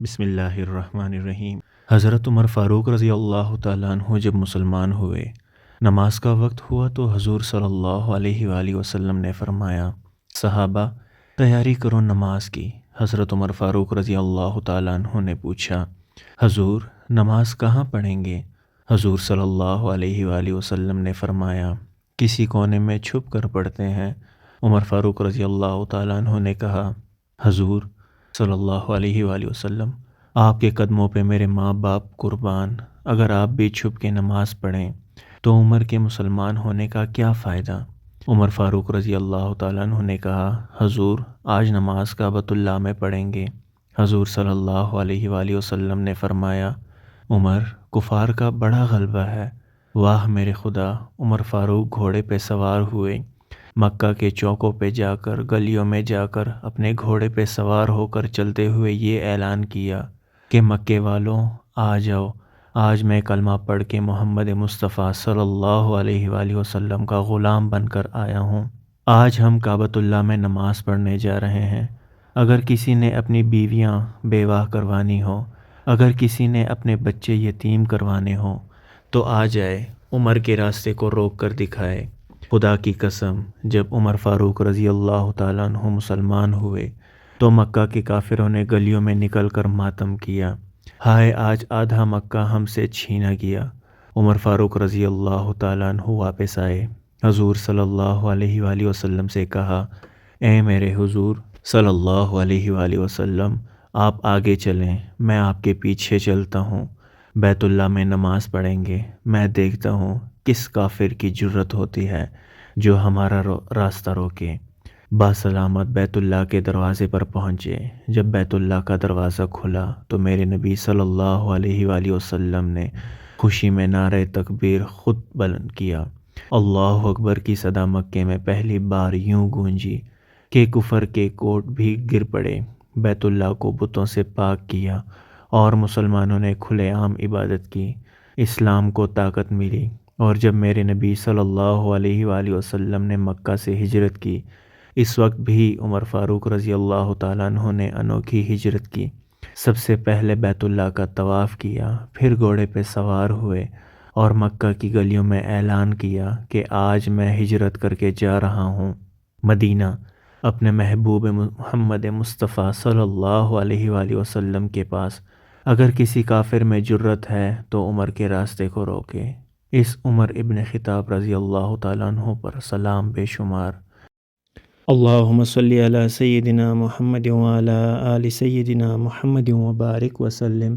بسم اللہ الرحمن الرحیم۔ حضرت عمر فاروق رضی اللہ تعالیٰ عنہ جب مسلمان ہوئے، نماز کا وقت ہوا تو حضور صلی اللہ علیہ وآلہ وسلم نے فرمایا، صحابہ تیاری کرو نماز کی۔ حضرت عمر فاروق رضی اللہ تعالیٰ عنہ نے پوچھا، حضور نماز کہاں پڑھیں گے؟ حضور صلی اللہ علیہ وآلہ وسلم نے فرمایا، کسی کونے میں چھپ کر پڑھتے ہیں۔ عمر فاروق رضی اللہ تعالیٰ عنہ نے کہا، حضور صلی اللہ علیہ وآلہ وسلم، آپ کے قدموں پہ میرے ماں باپ قربان، اگر آپ بھی چھپ کے نماز پڑھیں تو عمر کے مسلمان ہونے کا کیا فائدہ؟ عمر فاروق رضی اللہ تعالیٰ عنہ نے کہا، حضور آج نماز کعبۃ اللہ میں پڑھیں گے۔ حضور صلی اللہ علیہ وآلہ وسلم نے فرمایا، عمر کفار کا بڑا غلبہ ہے۔ واہ میرے خدا! عمر فاروق گھوڑے پہ سوار ہوئے، مکہ کے چوکوں پہ جا کر، گلیوں میں جا کر اپنے گھوڑے پہ سوار ہو کر چلتے ہوئے یہ اعلان کیا کہ مکے والوں آ جاؤ، آج میں کلمہ پڑھ کے محمد مصطفیٰ صلی اللہ علیہ وآلہ وسلم کا غلام بن کر آیا ہوں۔ آج ہم کعبۃ اللہ میں نماز پڑھنے جا رہے ہیں۔ اگر کسی نے اپنی بیویاں بیوہ کروانی ہو، اگر کسی نے اپنے بچے یتیم کروانے ہوں تو آ جائے، عمر کے راستے کو روک کر دکھائے۔ خدا کی قسم، جب عمر فاروق رضی اللہ تعالیٰ عنہ مسلمان ہوئے تو مکہ کے کافروں نے گلیوں میں نکل کر ماتم کیا، ہائے آج آدھا مکہ ہم سے چھینا گیا۔ عمر فاروق رضی اللہ تعالیٰ عنہ واپس آئے، حضور صلی اللہ علیہ وآلہ وسلم سے کہا، اے میرے حضور صلی اللہ علیہ وآلہ وسلم، آپ آگے چلیں، میں آپ کے پیچھے چلتا ہوں، بیت اللہ میں نماز پڑھیں گے۔ میں دیکھتا ہوں کس کافر کی جرت ہوتی ہے جو ہمارا راستہ روکے۔ باسلامت بیت اللہ کے دروازے پر پہنچے۔ جب بیت اللہ کا دروازہ کھلا تو میرے نبی صلی اللہ علیہ وآلہ وسلم نے خوشی میں نعرہ تکبیر خود بلند کیا۔ اللہ اکبر کی صدا مکے میں پہلی بار یوں گونجی کہ کفر کے کوٹ بھی گر پڑے۔ بیت اللہ کو بتوں سے پاک کیا اور مسلمانوں نے کھلے عام عبادت کی۔ اسلام کو طاقت ملی، اور جب میرے نبی صلی اللہ علیہ وآلہ وسلم نے مکہ سے ہجرت کی، اس وقت بھی عمر فاروق رضی اللہ تعالیٰ عنہ نے انوکھی ہجرت کی۔ سب سے پہلے بیت اللہ کا طواف کیا، پھر گھوڑے پہ سوار ہوئے اور مکہ کی گلیوں میں اعلان کیا کہ آج میں ہجرت کر کے جا رہا ہوں مدینہ، اپنے محبوب محمد مصطفیٰ صلی اللہ علیہ وآلہ وسلم کے پاس۔ اگر کسی کافر میں جرت ہے تو عمر کے راستے کو روکے۔ اس عمر ابن خطاب رضی اللہ تعالیٰ عنہ پر سلام بے شمار۔ اللہم صلی علی سیدنا محمد وعلی آل سیدنا محمد وبارک وسلم۔